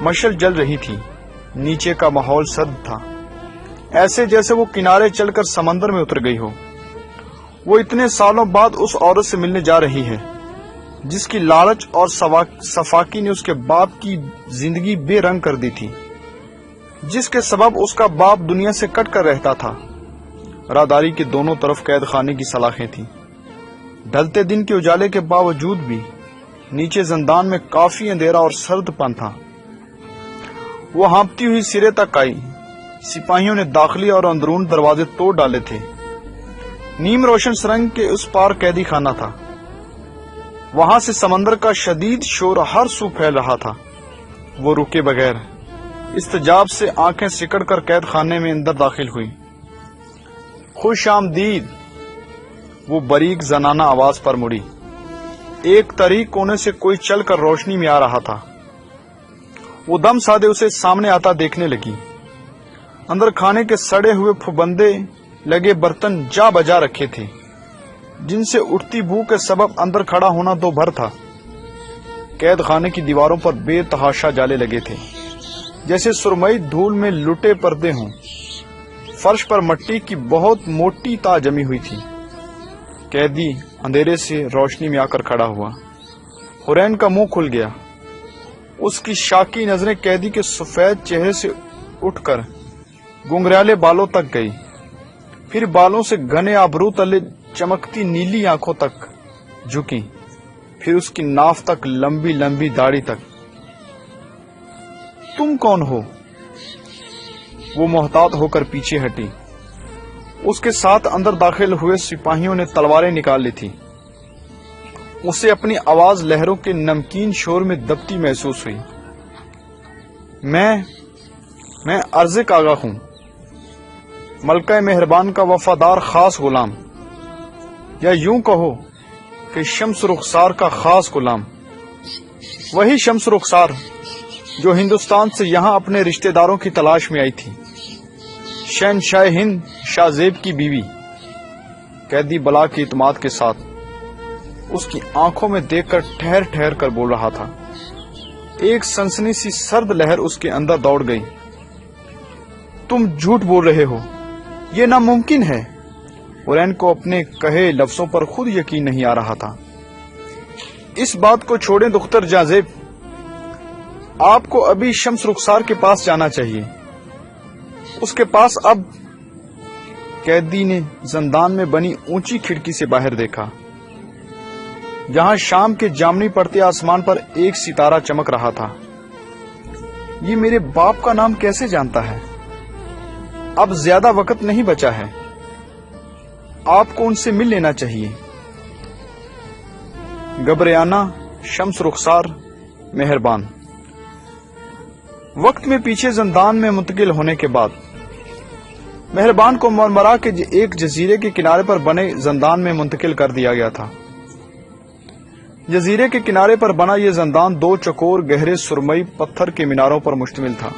مشعل جل رہی تھی، نیچے کا ماحول سرد تھا، ایسے جیسے وہ کنارے چل کر سمندر میں اتر گئی ہو۔ وہ اتنے سالوں بعد اس عورت سے ملنے جا رہی ہے جس کی لالچ اور صفاکی نے اس کے باپ کی زندگی بے رنگ کر دی تھی، جس کے سبب اس کا باپ دنیا سے کٹ کر رہتا تھا۔ راہداری کے دونوں طرف قید خانے کی سلاخیں تھیں۔ ڈھلتے دن کے اجالے کے باوجود بھی نیچے زندان میں کافی اندھیرا اور سرد پن تھا۔ وہ ہانپتی ہوئی سرے تک آئی۔ سپاہیوں نے داخلی اور اندرون دروازے توڑ ڈالے تھے۔ نیم روشن سرنگ کے اس پار قیدی خانہ تھا۔ وہاں سے سمندر کا شدید شور ہر سو پھیل رہا تھا۔ وہ رکے بغیر استجاب سے آنکھیں سکڑ کر قید خانے میں اندر داخل ہوئی۔ خوش آمدید، وہ باریک زنانہ آواز پر مڑی۔ ایک طریق کونے سے کوئی چل کر روشنی میں آ رہا تھا۔ وہ دم سادے اسے سامنے آتا دیکھنے لگی۔ اندر کھانے کے سڑے ہوئے پھبندے لگے برتن جا بجا رکھے تھے، جن سے اٹھتی بو کے سبب اندر کھڑا ہونا دو بھر تھا۔ قید خانے کی دیواروں پر بے تحاشا جالے لگے تھے، جیسے سرمئی دھول میں لٹے پردے ہوں۔ فرش پر مٹی کی بہت موٹی تہ جمی ہوئی تھی۔ قیدی اندھیرے سے روشنی میں آ کر کھڑا ہوا۔ حرین کا منہ کھل گیا۔ اس کی شاکی نظریں قیدی کے سفید چہرے سے اٹھ کر گنگریالے بالوں تک گئی، پھر بالوں سے گھنے ابرو تلے چمکتی نیلی آنکھوں تک جھکی، پھر اس کی ناف تک لمبی لمبی داڑھی تک۔ تم کون ہو؟ وہ محتاط ہو کر پیچھے ہٹی۔ اس کے ساتھ اندر داخل ہوئے سپاہیوں نے تلواریں نکال لی تھی۔ اسے اپنی آواز لہروں کے نمکین شور میں دبتی محسوس ہوئی۔ میں عرض کاغا ہوں، ملکہ مہربان کا وفادار خاص غلام، یا یوں کہو کہ شمس رخسار کا خاص غلام۔ وہی شمس رخسار جو ہندوستان سے یہاں اپنے رشتہ داروں کی تلاش میں آئی تھی، شہنشاہ ہند شاہ زیب کی بیوی۔ قیدی بلا کے اعتماد کے ساتھ اس کی آنکھوں میں دیکھ کر ٹھہر ٹھہر کر بول رہا تھا۔ ایک سنسنی سی سرد لہر اس کے اندر دوڑ گئی۔ تم جھوٹ بول رہے ہو، یہ ناممکن ہے۔ حرین کو اپنے کہے لفظوں پر خود یقین نہیں آ رہا تھا۔ اس بات کو چھوڑیں دختر جازیب، آپ کو ابھی شمس رخسار کے پاس جانا چاہیے۔ اس کے پاس اب… قیدی نے زندان میں بنی اونچی کھڑکی سے باہر دیکھا، جہاں شام کے جامنی پڑتے آسمان پر ایک ستارہ چمک رہا تھا۔ یہ میرے باپ کا نام کیسے جانتا ہے؟ اب زیادہ وقت نہیں بچا ہے، آپ کو ان سے مل لینا چاہیے۔ گبریانہ شمس رخسار مہربان۔ وقت میں پیچھے زندان میں منتقل ہونے کے بعد مہربان کو مرمرا کے ایک جزیرے کے کنارے پر بنے زندان میں منتقل کر دیا گیا تھا۔ جزیرے کے کنارے پر بنا یہ زندان دو چکور گہرے سرمئی پتھر کے میناروں پر مشتمل تھا۔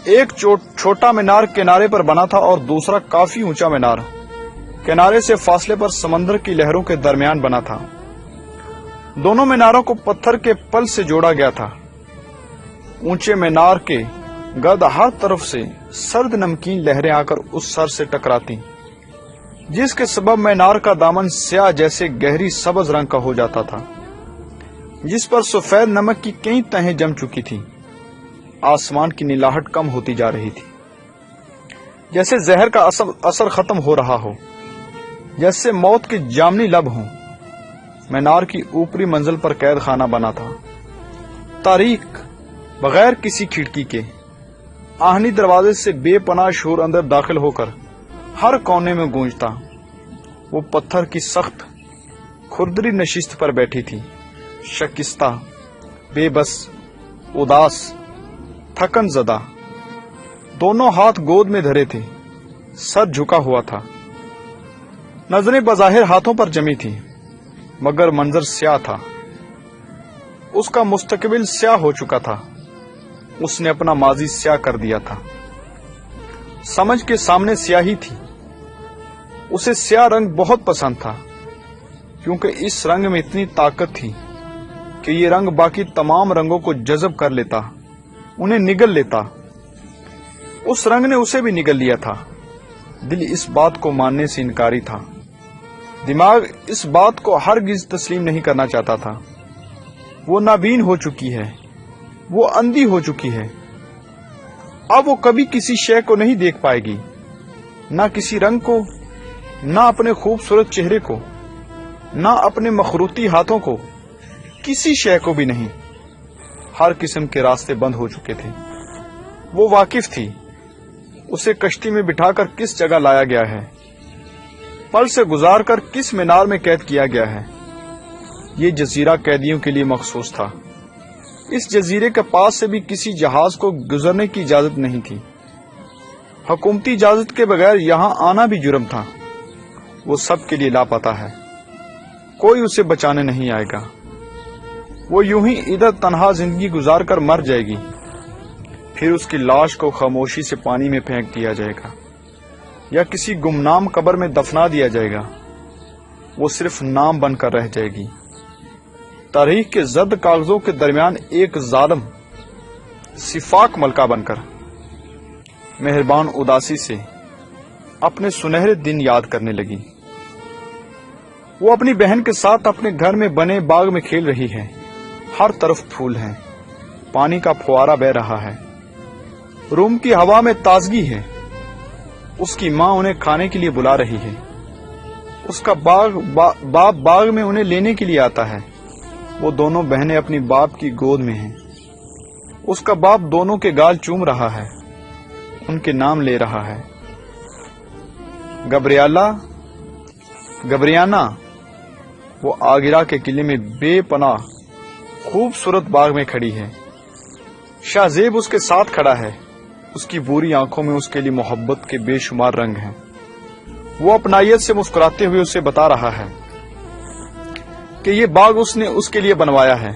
ایک چھوٹا مینار کنارے پر بنا تھا اور دوسرا کافی اونچا مینار کنارے سے فاصلے پر سمندر کی لہروں کے درمیان بنا تھا۔ دونوں میناروں کو پتھر کے پل سے جوڑا گیا تھا۔ اونچے مینار کے گرد ہر طرف سے سرد نمکین لہریں آ کر اس سر سے ٹکراتی، جس کے سبب مینار کا دامن سیاہ جیسے گہری سبز رنگ کا ہو جاتا تھا، جس پر سفید نمک کی کئی تہیں جم چکی تھی۔ آسمان کی نیلاہٹ کم ہوتی جا رہی تھی، جیسے زہر کا اثر ختم ہو رہا ہو، جیسے موت کے جامنی لب ہوں۔ مینار کی اوپری منزل پر قید خانہ بنا تھا، تاریک، بغیر کسی کھڑکی کے۔ آہنی دروازے سے بے پناہ شور اندر داخل ہو کر ہر کونے میں گونجتا۔ وہ پتھر کی سخت کھردری نشست پر بیٹھی تھی، شکستہ، بے بس، اداس، تھکن زدہ۔ دونوں ہاتھ گود میں دھرے تھے، سر جھکا ہوا تھا۔ نظریں بظاہر ہاتھوں پر جمی تھی، مگر منظر سیاہ تھا۔ اس کا مستقبل سیاہ ہو چکا تھا، اس نے اپنا ماضی سیاہ کر دیا تھا۔ سمجھ کے سامنے سیاہی تھی۔ اسے سیاہ رنگ بہت پسند تھا، کیونکہ اس رنگ میں اتنی طاقت تھی کہ یہ رنگ باقی تمام رنگوں کو جذب کر لیتا انہیں نگل لیتا، اس رنگ نے اسے بھی نگل لیا تھا۔ دل اس بات کو ماننے سے انکاری تھا، دماغ اس بات کو ہرگز تسلیم نہیں کرنا چاہتا تھا۔ وہ نابین ہو چکی ہے، وہ اندھی ہو چکی ہے، اب وہ کبھی کسی شے کو نہیں دیکھ پائے گی، نہ کسی رنگ کو، نہ اپنے خوبصورت چہرے کو، نہ اپنے مخروطی ہاتھوں کو، کسی شے کو بھی نہیں۔ ہر قسم کے راستے بند ہو چکے تھے۔ وہ واقف تھی اسے کشتی میں بٹھا کر کس جگہ لایا گیا ہے، پل سے گزار کر کس مینار میں قید کیا گیا ہے۔ یہ جزیرہ قیدیوں کے لیے مخصوص تھا، اس جزیرے کے پاس سے بھی کسی جہاز کو گزرنے کی اجازت نہیں تھی۔ حکومتی اجازت کے بغیر یہاں آنا بھی جرم تھا۔ وہ سب کے لیے لاپتہ ہے، کوئی اسے بچانے نہیں آئے گا۔ وہ یوں ہی ادھر تنہا زندگی گزار کر مر جائے گی، پھر اس کی لاش کو خاموشی سے پانی میں پھینک دیا جائے گا یا کسی گمنام قبر میں دفنا دیا جائے گا۔ وہ صرف نام بن کر رہ جائے گی، تاریخ کے زرد کاغذوں کے درمیان ایک ظالم سفاک ملکہ بن کر۔ مہربان اداسی سے اپنے سنہرے دن یاد کرنے لگی۔ وہ اپنی بہن کے ساتھ اپنے گھر میں بنے باغ میں کھیل رہی ہے، ہر طرف پھول ہیں، پانی کا فوارہ بہ رہا ہے، روم کی ہوا میں تازگی ہے۔ اس کی ماں انہیں کھانے کے لیے بلا رہی ہے، اس کا باپ باغ میں انہیں لینے کے لیے آتا ہے۔ وہ دونوں بہنیں اپنی باپ کی گود میں ہیں، اس کا باپ دونوں کے گال چوم رہا ہے، ان کے نام لے رہا ہے۔ گبریانا وہ آگرہ کے قلعے میں بے پناہ خوبصورت باغ میں کھڑی ہے، شاہ زیب اس کے ساتھ کھڑا ہے، اس کی بوری آنکھوں میں اس کے لیے محبت کے بے شمار رنگ ہیں۔ وہ اپنائیت سے مسکراتے ہوئے اسے بتا رہا ہے کہ یہ باغ اس نے اس کے لیے بنوایا ہے۔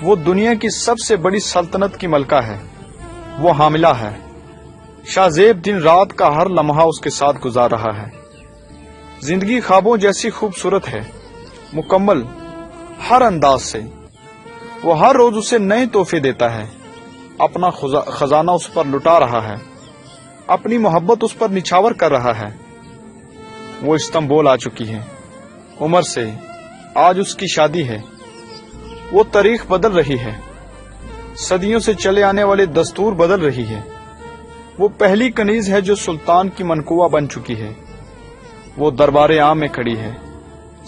وہ دنیا کی سب سے بڑی سلطنت کی ملکہ ہے، وہ حاملہ ہے۔ شاہ زیب دن رات کا ہر لمحہ اس کے ساتھ گزار رہا ہے۔ زندگی خوابوں جیسی خوبصورت ہے، مکمل ہر انداز سے۔ وہ ہر روز اسے نئے تحفے دیتا ہے، اپنا خزانہ اس پر لٹا رہا ہے، اپنی محبت اس پر نچھاور کر رہا ہے۔ وہ استنبول آ چکی ہے، عمر سے آج اس کی شادی ہے۔ وہ تاریخ بدل رہی ہے، صدیوں سے چلے آنے والے دستور بدل رہی ہے۔ وہ پہلی کنیز ہے جو سلطان کی منقوہ بن چکی ہے۔ وہ دربار عام میں کھڑی ہے،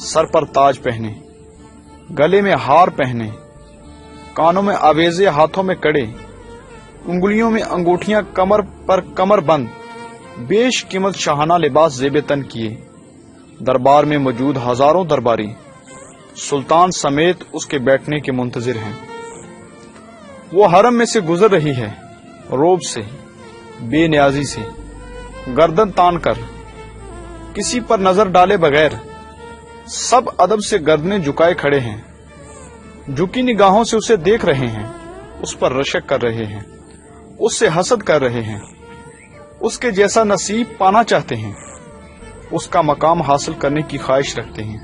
سر پر تاج پہنے، گلے میں ہار پہنے، کانوں میں آویزے، ہاتھوں میں کڑے، انگلیوں میں انگوٹھیاں، کمر پر کمر بند، بیش قیمت شاہانہ لباس زیب تن کیے۔ دربار میں موجود ہزاروں درباری سلطان سمیت اس کے بیٹھنے کے منتظر ہیں۔ وہ حرم میں سے گزر رہی ہے، روب سے، بے نیازی سے، گردن تان کر، کسی پر نظر ڈالے بغیر۔ سب ادب سے گردنیں جھکائے کھڑے ہیں، جھکی نگاہوں سے اسے دیکھ رہے ہیں، اس پر رشک کر رہے ہیں، اس سے حسد کر رہے ہیں، اس کے جیسا نصیب پانا چاہتے ہیں، اس کا مقام حاصل کرنے کی خواہش رکھتے ہیں۔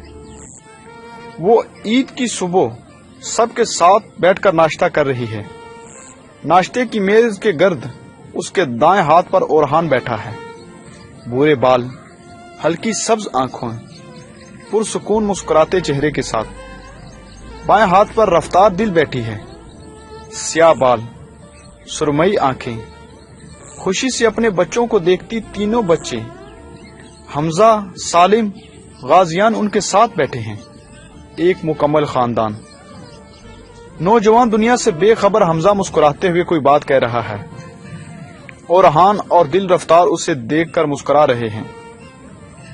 وہ عید کی صبح سب کے ساتھ بیٹھ کر ناشتہ کر رہی ہے۔ ناشتے کی میز کے گرد اس کے دائیں ہاتھ پر اورحان بیٹھا ہے، بورے بال، ہلکی سبز آنکھوں، پرسکون مسکراتے چہرے کے ساتھ۔ بائیں ہاتھ پر رفتار دل بیٹھی ہے، سیاہ بال، سرمئی آنکھیں، خوشی سے اپنے بچوں کو دیکھتی تینوں بچے حمزہ، سالم، غازیان ان کے ساتھ بیٹھے ہیں، ایک مکمل خاندان۔ نوجوان دنیا سے بے خبر حمزہ مسکراتے ہوئے کوئی بات کہہ رہا ہے، اورحان اور دل رفتار اسے دیکھ کر مسکرا رہے ہیں۔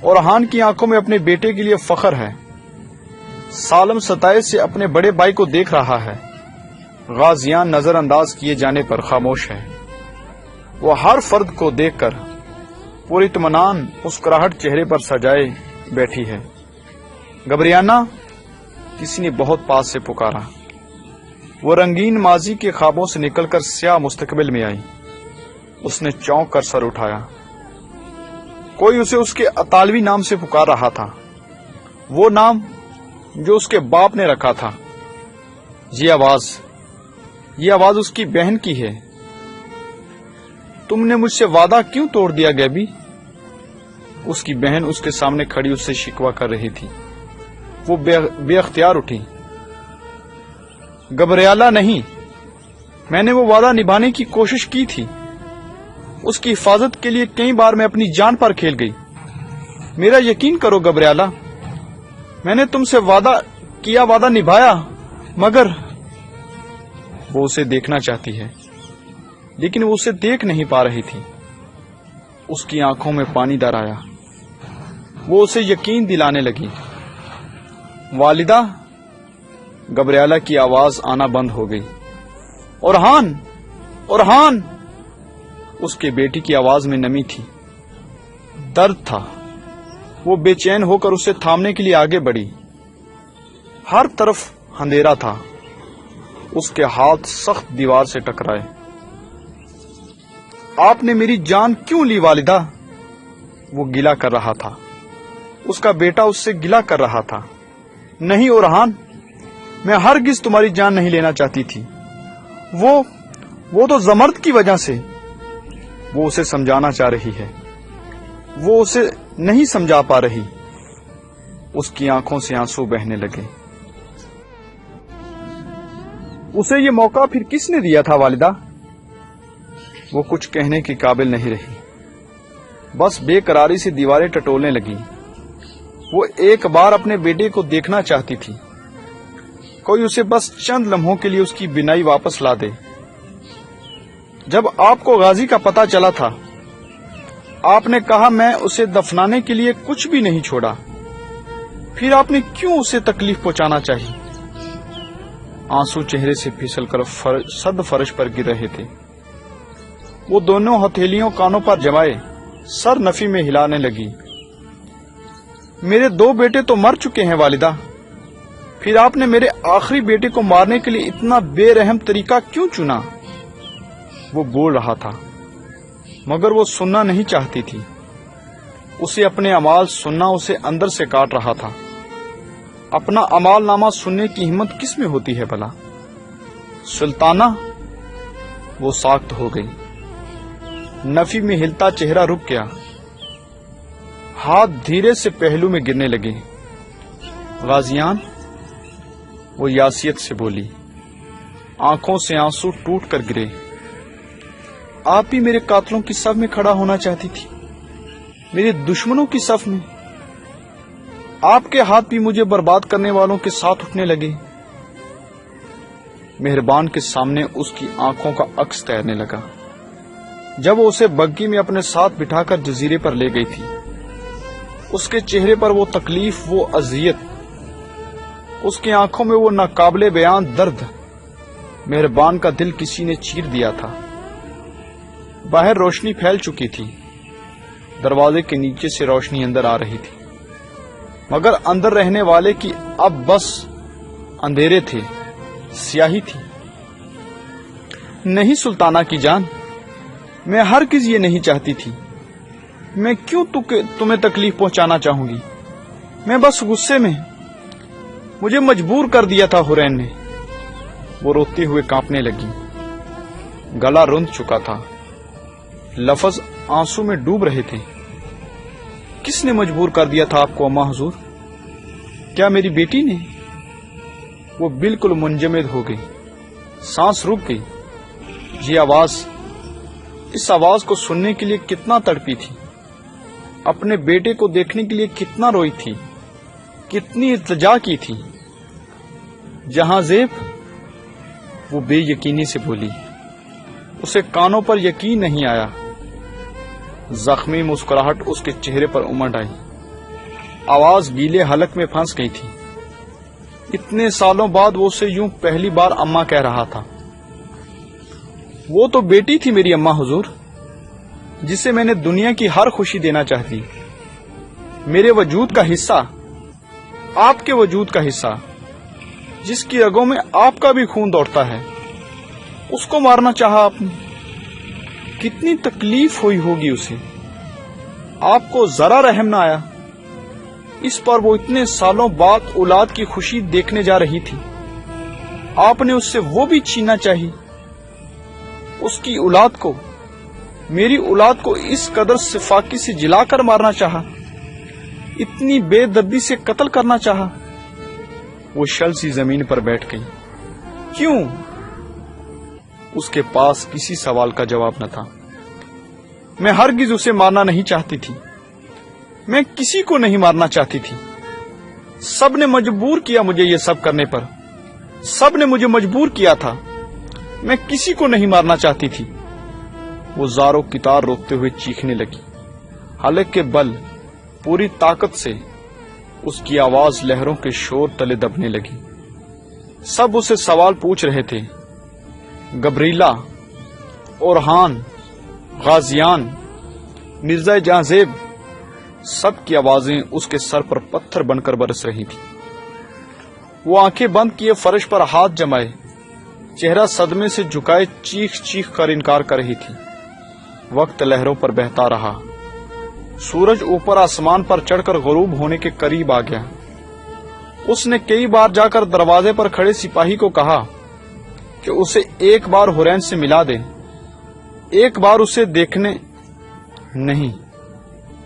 اورحان کی آنکھوں میں اپنے بیٹے کے لیے فخر ہے۔ سالم ستائش سے اپنے بڑے بھائی کو دیکھ رہا ہے، غازیان نظر انداز کیے جانے پر خاموش ہے۔ وہ ہر فرد کو دیکھ کر پوری اطمینان مسکراہٹ چہرے پر سجائے بیٹھی ہے۔ گبریانا، کسی نے بہت پاس سے پکارا۔ وہ رنگین ماضی کے خوابوں سے نکل کر سیاہ مستقبل میں آئی۔ اس نے چونک کر سر اٹھایا۔ کوئی اسے اس کے اطالوی نام سے پکار رہا تھا، وہ نام جو اس کے باپ نے رکھا تھا۔ یہ آواز یہ آواز اس کی بہن کی ہے۔ تم نے مجھ سے وعدہ کیوں توڑ دیا گیبی؟ اس کی بہن اس کے سامنے کھڑی اس سے شکوہ کر رہی تھی۔ وہ بے اختیار اٹھی۔ گبریالا نہیں، میں نے وہ وعدہ نبھانے کی کوشش کی تھی۔ اس کی حفاظت کے لیے کئی بار میں اپنی جان پر کھیل گئی۔ میرا یقین کرو گبریالا، میں نے تم سے وعدہ کیا، وعدہ نبھایا، مگر وہ اسے دیکھنا چاہتی ہے لیکن وہ اسے دیکھ نہیں پا رہی تھی۔ اس کی آنکھوں میں پانی در آیا۔ وہ اسے یقین دلانے لگی۔ والدہ، گبریالا کی آواز آنا بند ہو گئی۔ اورہان، اورہان! اس کے بیٹی کی آواز میں نمی تھی، درد تھا۔ وہ بے چین ہو کر اسے تھامنے کے لیے آگے بڑھی۔ ہر طرف اندھیرا تھا۔ اس کے ہاتھ سخت دیوار سے ٹکرائے۔ آپ نے میری جان کیوں لی والدہ؟ وہ گلہ کر رہا تھا۔ اس کا بیٹا اس سے گلہ کر رہا تھا۔ نہیں اورہان، میں ہرگز تمہاری جان نہیں لینا چاہتی تھی۔ وہ تو زمرد کی وجہ سے۔ وہ اسے سمجھانا چاہ رہی ہے، وہ اسے نہیں سمجھا پا رہی۔ اس کی آنکھوں سے آنسو بہنے لگے۔ اسے یہ موقع پھر کس نے دیا تھا والدہ؟ وہ کچھ کہنے کے قابل نہیں رہی، بس بے قراری سے دیواریں ٹٹولنے لگی۔ وہ ایک بار اپنے بیٹے کو دیکھنا چاہتی تھی، کوئی اسے بس چند لمحوں کے لیے اس کی بینائی واپس لا دے۔ جب آپ کو غازی کا پتہ چلا تھا، آپ نے کہا میں اسے دفنانے کے لیے کچھ بھی نہیں چھوڑا، پھر آپ نے کیوں اسے تکلیف پہنچانا چاہی؟ آنسو چہرے سے پھسل کر سرد فرش پر گر رہے تھے۔ وہ دونوں ہتھیلیوں کانوں پر جمائے سر نفی میں ہلانے لگی۔ میرے 2 بیٹے تو مر چکے ہیں والدہ، پھر آپ نے میرے آخری بیٹے کو مارنے کے لیے اتنا بے رحم طریقہ کیوں چنا؟ وہ بول رہا تھا مگر وہ سننا نہیں چاہتی تھی۔ اسے اپنے اعمال سننا اسے اندر سے کاٹ رہا تھا۔ اپنا اعمال نامہ سننے کی ہمت کس میں ہوتی ہے بھلا؟ سلطانہ! وہ ساکت ہو گئی۔ نفی میں ہلتا چہرہ رک گیا۔ ہاتھ دھیرے سے پہلو میں گرنے لگے۔ غازیان! وہ یاسیت سے بولی۔ آنکھوں سے آنسو ٹوٹ کر گرے۔ آپ بھی میرے قاتلوں کی صف میں کھڑا ہونا چاہتی تھی، میرے دشمنوں کی صف میں۔ آپ کے ہاتھ بھی مجھے برباد کرنے والوں کے ساتھ اٹھنے لگے۔ مہربان کے سامنے اس کی آنکھوں کا عکس تیرنے لگا۔ جب وہ اسے بگی میں اپنے ساتھ بٹھا کر جزیرے پر لے گئی تھی، اس کے چہرے پر وہ تکلیف، وہ اذیت، اس کی آنکھوں میں وہ ناقابل بیان درد، مہربان کا دل کسی نے چیر دیا تھا۔ باہر روشنی پھیل چکی تھی۔ دروازے کے نیچے سے روشنی اندر آ رہی تھی، مگر اندر رہنے والے کی اب بس اندھیرے تھے، سیاہی تھی۔ نہیں سلطانہ کی جان، میں ہرگز یہ نہیں چاہتی تھی۔ میں کیوں تمہیں تکلیف پہنچانا چاہوں گی؟ میں بس غصے میں، مجھے مجبور کر دیا تھا حورین نے۔ وہ روتے ہوئے کانپنے لگی، گلا رند چکا تھا، لفظ آنسو میں ڈوب رہے تھے۔ کس نے مجبور کر دیا تھا آپ کو اماں حضور؟ کیا میری بیٹی نے؟ وہ بالکل منجمد ہو گئی، سانس رک گئی۔ یہ آواز، اس آواز کو سننے کے لیے کتنا تڑپی تھی، اپنے بیٹے کو دیکھنے کے لیے کتنا روئی تھی، کتنی التجا کی تھی۔ جہاں زیب! وہ بے یقینی سے بولی۔ اسے کانوں پر یقین نہیں آیا۔ زخمی مسکراہٹ اس کے چہرے پر امڈ آئی۔ آواز گیلے حلق میں پھنس گئی تھی۔ اتنے سالوں بعد وہ اسے یوں پہلی بار اماں کہہ رہا تھا۔ وہ تو بیٹی تھی میری اماں حضور، جسے میں نے دنیا کی ہر خوشی دینا چاہتی، میرے وجود کا حصہ، آپ کے وجود کا حصہ، جس کی رگوں میں آپ کا بھی خون دوڑتا ہے، اس کو مارنا چاہا آپ نے۔ کتنی تکلیف ہوئی ہوگی اسے، آپ کو ذرا رحم نہ آیا۔ اس پر وہ اتنے سالوں بعد اولاد کی خوشی دیکھنے جا رہی تھی، آپ نے اس سے وہ بھی چھیننا چاہی۔ اس کی اولاد کو، میری اولاد کو اس قدر سفاکی سے جلا کر مارنا چاہا، اتنی بے دردی سے قتل کرنا چاہا؟ وہ شل سی زمین پر بیٹھ گئی۔ کیوں؟ اس کے پاس کسی سوال کا جواب نہ تھا۔ میں ہرگز اسے مارنا نہیں چاہتی تھی، میں کسی کو نہیں مارنا چاہتی تھی۔ سب نے مجبور کیا مجھے یہ سب کرنے پر، سب نے مجھے مجبور کیا تھا، میں کسی کو نہیں مارنا چاہتی تھی۔ وہ زاروں کی تار روکتے ہوئے چیخنے لگی، حلق کے بل پوری طاقت سے اس کی آواز لہروں کے شور تلے دبنے لگی۔ سب اسے سوال پوچھ رہے تھے، گبریلا، اورہان، غازیان، مرزا جہاں زیب، سب کی آوازیں اس کے سر پر پتھر بن کر برس رہی تھی۔ وہ آنکھیں بند کیے فرش پر ہاتھ جمائے، چہرہ صدمے سے جھکائے چیخ چیخ کر انکار کر رہی تھی۔ وقت لہروں پر بہتا رہا، سورج اوپر آسمان پر چڑھ کر غروب ہونے کے قریب آ گیا۔ اس نے کئی بار جا کر دروازے پر کھڑے سپاہی کو کہا کہ اسے ایک بار حرین سے ملا دے، ایک بار اسے دیکھنے، نہیں،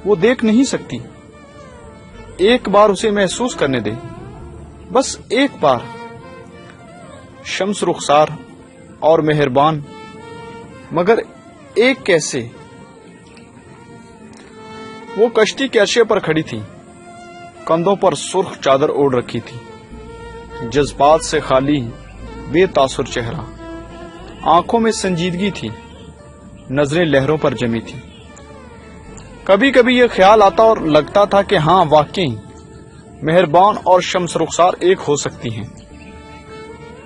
وہ دیکھ نہیں سکتی، ایک بار اسے محسوس کرنے دے، بس ایک بار۔ شمس رخسار اور مہربان، مگر ایک کیسے؟ وہ کشتی کے عرصے پر کھڑی تھی، کندھوں پر سرخ چادر اوڑھ رکھی تھی، جذبات سے خالی بے تاثر چہرہ، آنکھوں میں سنجیدگی تھی، نظریں لہروں پر جمی تھی۔ کبھی کبھی یہ خیال آتا اور لگتا تھا کہ ہاں واقعی مہربان اور شمس رخسار ایک ہو سکتی ہیں،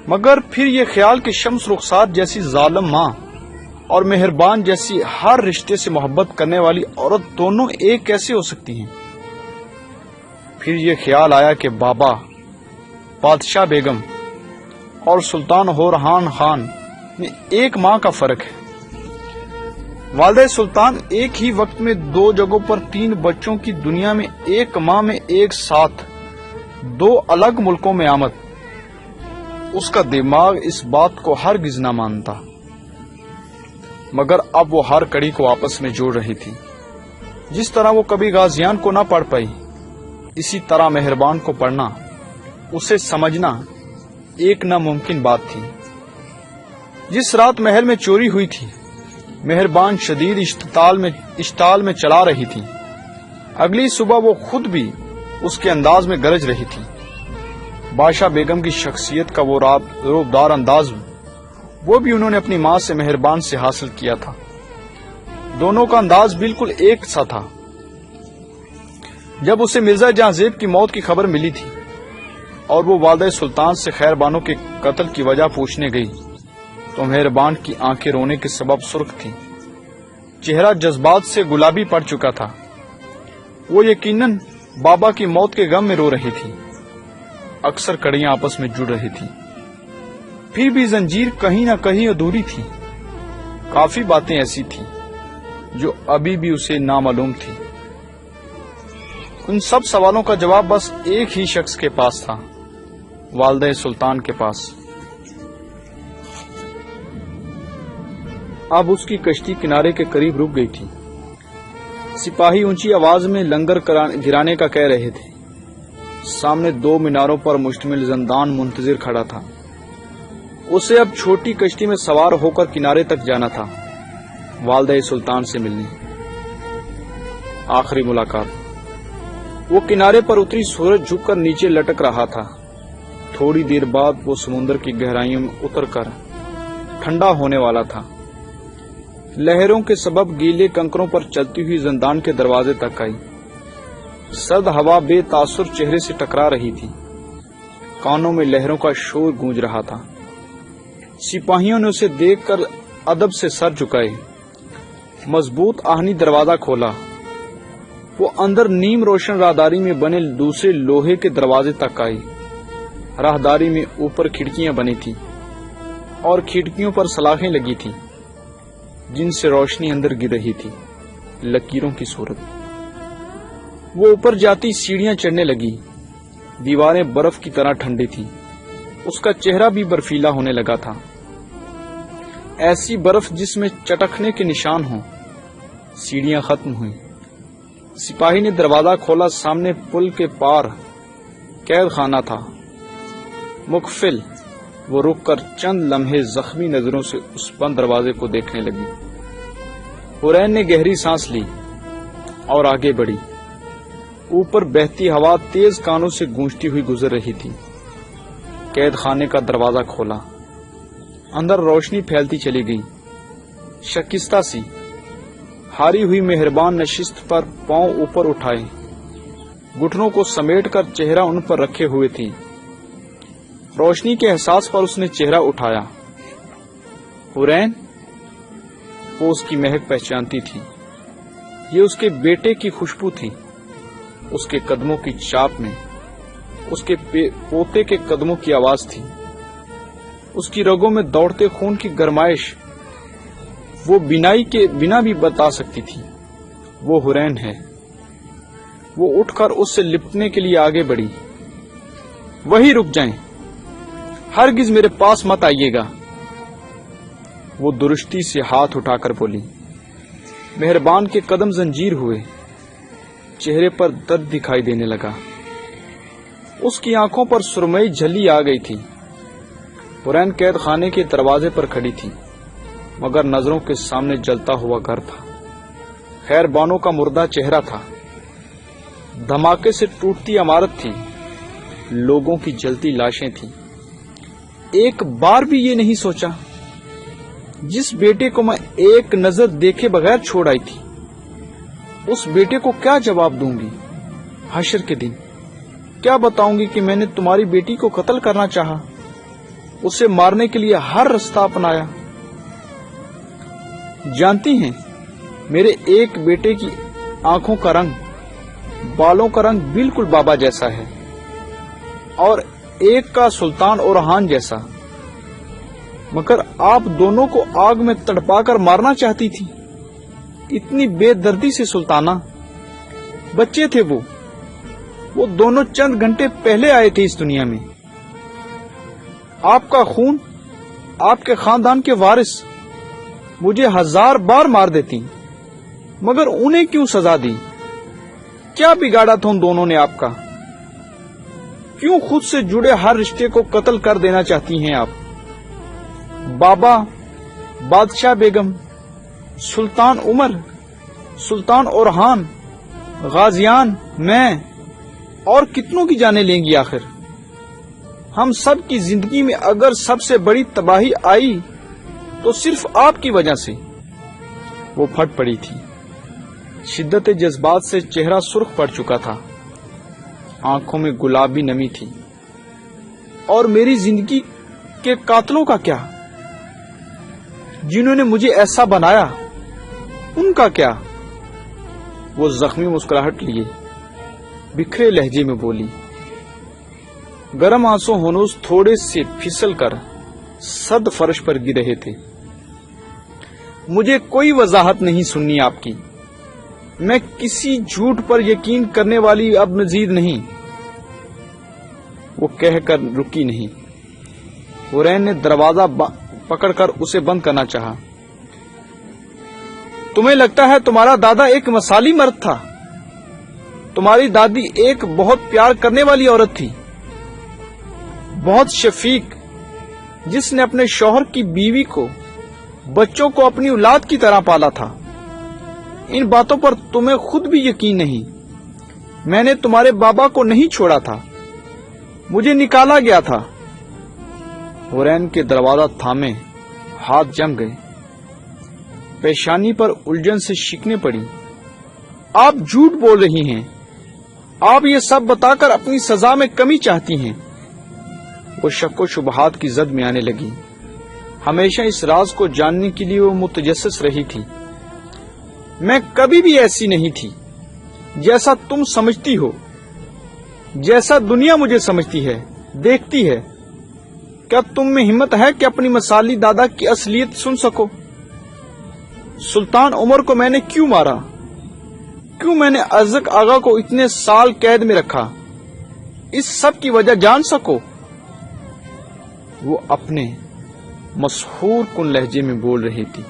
مگر پھر یہ خیال کہ شمس رخسار جیسی ظالم ماں اور مہربان جیسی ہر رشتے سے محبت کرنے والی عورت دونوں ایک کیسے ہو سکتی ہیں؟ پھر یہ خیال آیا کہ بابا، بادشاہ بیگم اور سلطان ہورہان خان میں ایک ماں کا فرق ہے۔ والدہ سلطان ایک ہی وقت میں دو جگہوں پر 3 بچوں کی دنیا میں ایک ماں میں ایک ساتھ 2 الگ ملکوں میں آمد، اس کا دماغ اس بات کو ہرگز نہ مانتا، مگر اب وہ ہر کڑی کو آپس میں جوڑ رہی تھی۔ جس طرح وہ کبھی غازیان کو نہ پڑھ پائی، اسی طرح مہربان کو پڑھنا، اسے سمجھنا ایک ناممکن بات تھی۔ جس رات محل میں چوری ہوئی تھی، مہربان شدید اشتعال میں چلا رہی تھی، اگلی صبح وہ خود بھی اس کے انداز میں گرج رہی تھی۔ بادشاہ بیگم کی شخصیت کا وہ رعبدار انداز، وہ بھی انہوں نے اپنی ماں سے مہربان سے حاصل کیا تھا۔ دونوں کا انداز بالکل ایک سا تھا۔ جب اسے مرزا جہاں زیب کی موت کی خبر ملی تھی اور وہ والدہ سلطان سے خیر بانو کے قتل کی وجہ پوچھنے گئی، تو مہربان کی آنکھیں رونے کے سبب سرخ تھیں، چہرہ جذبات سے گلابی پڑ چکا تھا۔ وہ یقیناً بابا کی موت کے غم میں رو رہی تھی۔ اکثر کڑیاں آپس میں جڑ رہی تھی، پھر بھی زنجیر کہیں نہ کہیں ادھوری تھی۔ کافی باتیں ایسی تھیں جو ابھی بھی اسے نامعلوم تھی۔ ان سب سوالوں کا جواب بس ایک ہی شخص کے پاس تھا، والدہ سلطان کے پاس۔ اب اس کی کشتی کنارے کے قریب رک گئی تھی۔ سپاہی اونچی آواز میں لنگر گرانے کا کہہ رہے تھے۔ سامنے 2 میناروں پر مشتمل زندان منتظر کھڑا تھا۔ اسے اب چھوٹی کشتی میں سوار ہو کر کنارے تک جانا تھا، والدہ سلطان سے ملنے۔ آخری ملاقات۔ وہ کنارے پر اتری سورج جھک کر نیچے لٹک رہا تھا۔ تھوڑی دیر بعد وہ سمندر کی گہرائیوں میں اتر کر ٹھنڈا ہونے والا تھا۔ لہروں کے سبب گیلے کنکروں پر چلتی ہوئی زندان کے دروازے تک آئی۔ سرد ہوا بے تاثر چہرے سے ٹکرا رہی تھی، کانوں میں لہروں کا شور گونج رہا تھا۔ سپاہیوں نے اسے دیکھ کر ادب سے سر جھکائے۔ مضبوط آہنی دروازہ کھولا۔ وہ اندر نیم روشن راہداری میں بنے دوسرے لوہے کے دروازے تک آئی۔ راہداری میں اوپر کھڑکیاں بنی تھیں اور کھڑکیوں پر سلاخیں لگی تھیں جن سے روشنی اندر گر رہی تھی، لکیروں کی صورت۔ وہ اوپر جاتی سیڑھیاں چڑھنے لگی۔ دیواریں برف کی طرح ٹھنڈی تھیں، اس کا چہرہ بھی برفیلا ہونے لگا تھا۔ ایسی برف جس میں چٹکنے کے نشان ہوں۔ سیڑھیاں ختم ہوئیں۔ سپاہی نے دروازہ کھولا۔ سامنے پل کے پار قید خانہ تھا۔ مغفل وہ رک کر چند لمحے زخمی نظروں سے اس بند دروازے کو دیکھنے لگی۔ حورین نے گہری سانس لی اور آگے بڑھی۔ اوپر بہتی ہوا تیز کانوں سے گونجتی ہوئی گزر رہی تھی۔ قید خانے کا دروازہ کھولا۔ اندر روشنی پھیلتی چلی گئی، شکستہ سی۔ ہاری ہوئی مہربان نشست پر پاؤں اوپر اٹھائے، گھٹنوں کو سمیٹ کر چہرہ ان پر رکھے ہوئے تھی۔ روشنی کے احساس پر اس نے چہرہ اٹھایا۔ حورین وہ اس کی مہک پہچانتی تھی۔ یہ اس کے بیٹے کی خوشبو تھی۔ اس کے قدموں کی چاپ میں اس کے پوتے کے قدموں کی آواز تھی۔ اس کی رگوں میں دوڑتے خون کی گرمائش وہ بینائی کے بنا بھی بتا سکتی تھی۔ وہ حورین ہے۔ وہ اٹھ کر اس سے لپٹنے کے لیے آگے بڑھی۔ وہی رک جائیں، ہرگز میرے پاس مت آئیے گا، وہ درشتی سے ہاتھ اٹھا کر بولی۔ مہربان کے قدم زنجیر ہوئے، چہرے پر درد دکھائی دینے لگا۔ اس کی آنکھوں پر سرمئی جھلی آ گئی تھی۔ حورین قید خانے کے دروازے پر کھڑی تھی، مگر نظروں کے سامنے جلتا ہوا گھر تھا۔ خیر بانو کا مردہ چہرہ تھا، دھماکے سے ٹوٹتی عمارت تھی، لوگوں کی جلتی لاشیں تھیں۔ ایک بار بھی یہ نہیں سوچا، جس بیٹے کو میں ایک نظر دیکھے بغیر چھوڑ آئی تھی، اس بیٹے کو کیا جواب دوں گی حشر کے دن؟ کیا بتاؤں گی کہ میں نے تمہاری بیٹی کو قتل کرنا چاہا، اسے مارنے کے لیے ہر رستہ اپنایا؟ جانتی ہیں میرے ایک بیٹے کی آنکھوں کا رنگ، بالوں کا رنگ بالکل بابا جیسا ہے، اور ایک کا سلطان اورحان جیسا، مگر آپ دونوں کو آگ میں تڑپا کر مارنا چاہتی تھی۔ اتنی بے دردی سے سلطانہ، بچے تھے وہ دونوں چند گھنٹے پہلے آئے تھے اس دنیا میں۔ آپ کا خون، آپ کے خاندان کے وارث مجھے 1000 بار مار دیتی، مگر انہیں کیوں سزا دی؟ کیا بگاڑا تھا ان دونوں نے آپ کا؟ کیوں خود سے جڑے ہر رشتے کو قتل کر دینا چاہتی ہیں آپ؟ بابا، بادشاہ بیگم، سلطان عمر، سلطان اورحان، غازیان، میں اور کتنوں کی جانیں لیں گی آخر؟ ہم سب کی زندگی میں اگر سب سے بڑی تباہی آئی تو صرف آپ کی وجہ سے۔ وہ پھٹ پڑی تھی۔ شدت جذبات سے چہرہ سرخ پڑ چکا تھا، آنکھوں میں گلابی نمی تھی۔ اور میری زندگی کے قاتلوں کا کیا؟ جنہوں نے مجھے ایسا بنایا، ان کا کیا؟ وہ زخمی مسکراہٹ لیے بکھرے لہجے میں بولی۔ گرم آنسو ہنوز تھوڑے سے پھسل کر سرد فرش پر گر رہے تھے۔ مجھے کوئی وضاحت نہیں سننی آپ کی، میں کسی جھوٹ پر یقین کرنے والی اب مزید نہیں۔ وہ کہہ کر رکی نہیں۔ حورین نے دروازہ پکڑ کر اسے بند کرنا چاہا۔ تمہیں لگتا ہے تمہارا دادا ایک مثالی مرد تھا؟ تمہاری دادی ایک بہت پیار کرنے والی عورت تھی، بہت شفیق، جس نے اپنے شوہر کی بیوی کو، بچوں کو اپنی اولاد کی طرح پالا تھا۔ ان باتوں پر تمہیں خود بھی یقین نہیں۔ میں نے تمہارے بابا کو نہیں چھوڑا تھا، مجھے نکالا گیا تھا۔ حورین کے دروازہ تھامے ہاتھ جم گئے، پیشانی پر الجھن سے شکنیں پڑی۔ آپ جھوٹ بول رہی ہیں، آپ یہ سب بتا کر اپنی سزا میں کمی چاہتی ہیں۔ وہ شک و شبہات کی زد میں آنے لگی۔ ہمیشہ اس راز کو جاننے کے لیے وہ متجسس رہی تھی۔ میں کبھی بھی ایسی نہیں تھی جیسا تم سمجھتی ہو، جیسا دنیا مجھے سمجھتی ہے، دیکھتی ہے۔ کیا تم میں ہمت ہے کہ اپنی مثالی دادا کی اصلیت سن سکو؟ سلطان عمر کو میں نے کیوں مارا؟ کیوں میں نے ازرق آغا کو اتنے سال قید میں رکھا؟ اس سب کی وجہ جان سکو؟ وہ اپنے مسحور کن لہجے میں بول رہی تھی۔